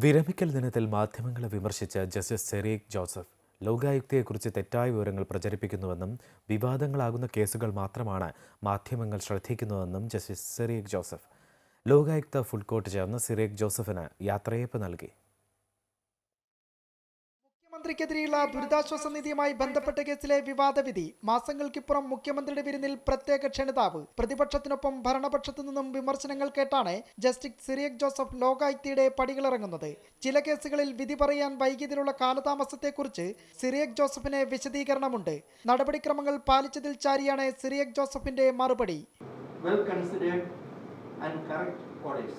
വിരമിക്കൽ ദിനത്തിൽ മാധ്യമങ്ങളെ വിമർശിച്ച ജസ്റ്റിസ് സിറിയക് ജോസഫ് ലോകായുക്തയെക്കുറിച്ച് തെറ്റായ വിവരങ്ങൾ പ്രചരിപ്പിക്കുന്നുവെന്നും വിവാദങ്ങളാകുന്ന കേസുകൾ മാത്രമാണ് മാധ്യമങ്ങൾ ശ്രദ്ധിക്കുന്നതെന്നും justice Cyriac Joseph Lokayukta full court ചേർന്ന് സിറിയക് ജോസഫിന് യാത്രയയപ്പ് നൽകി. മുഖ്യമന്ത്രിക്കെതിരെയുള്ള ദുരിതാശ്വാസ നിധിയുമായി ബന്ധപ്പെട്ട കേസിലെ വിവാദ വിധി മാസങ്ങൾക്കിപ്പുറം മുഖ്യമന്ത്രിയുടെ പേരിൽ പ്രത്യേക ക്ഷണിതാവ് പ്രതിപക്ഷത്തിനൊപ്പം ഭരണപക്ഷത്തു നിന്നും വിമർശനങ്ങൾ കേട്ടാണ് ജസ്റ്റിസ് സിറിയക് ജോസഫ് ലോകായുക്തയുടെ പടികളിറങ്ങുന്നത്. ചില കേസുകളിൽ വിധി പറയാൻ വൈകിയതിലുള്ള കാലതാമസത്തെക്കുറിച്ച് സിറിയക് ജോസഫിന് വിശദീകരണമുണ്ട്. നടപടിക്രമങ്ങൾ പാലിച്ചതിൽ ചാരിയാണ് സിറിയക് ജോസഫിന്റെ മറുപടി. Well considered and correct orders,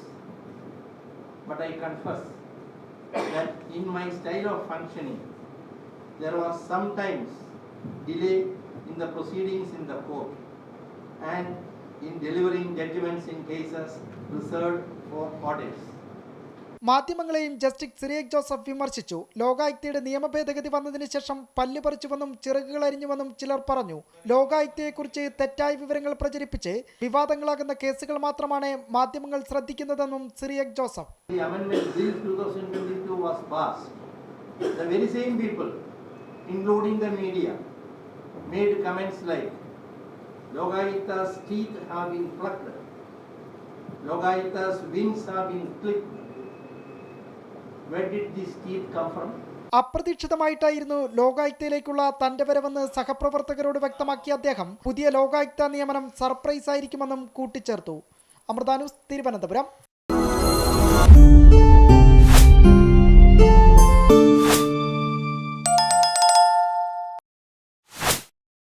but I confess that in my style of functioning there was sometimes delay in the proceedings in the court and in delivering judgments in cases reserved for orders. മാധ്യമങ്ങളെയും justice Cyriac Joseph വിമർശിച്ചു. ലോകായുക്തയുടെ നിയമ ഭേദഗതി വന്നതിന് ശേഷം പല്ല് പറിച്ചുവെന്നും ചിറകുകൾ അരിഞ്ഞുവെന്നും ചിലർ പറഞ്ഞു. ലോകായുക്തയെക്കുറിച്ച് തെറ്റായ വിവരങ്ങൾ പ്രചരിപ്പിച്ച് വിവാദങ്ങളാകുന്ന കേസുകൾ മാത്രമാണ് മാധ്യമങ്ങൾ ശ്രദ്ധിക്കുന്നതെന്നും Cyriac Joseph. The amendment bill 2022 was passed. The very same people, including the media, made comments like Logayukta's teeth have been plucked, Logayukta's wings have been clipped. Where did these teeth come from? അപ്രതീക്ഷിതമായിട്ടായിരുന്നു ലോകായുക്തയിലേക്കുള്ള തന്റെ വരവെന്ന് സഹപ്രവർത്തകരോട് വ്യക്തമാക്കിയ അദ്ദേഹം പുതിയ ലോകായുക്ത നിയമനം surprise ആയിരിക്കുമെന്നും കൂട്ടിച്ചേർത്തു. Amrita news, Thiruvananthapuram.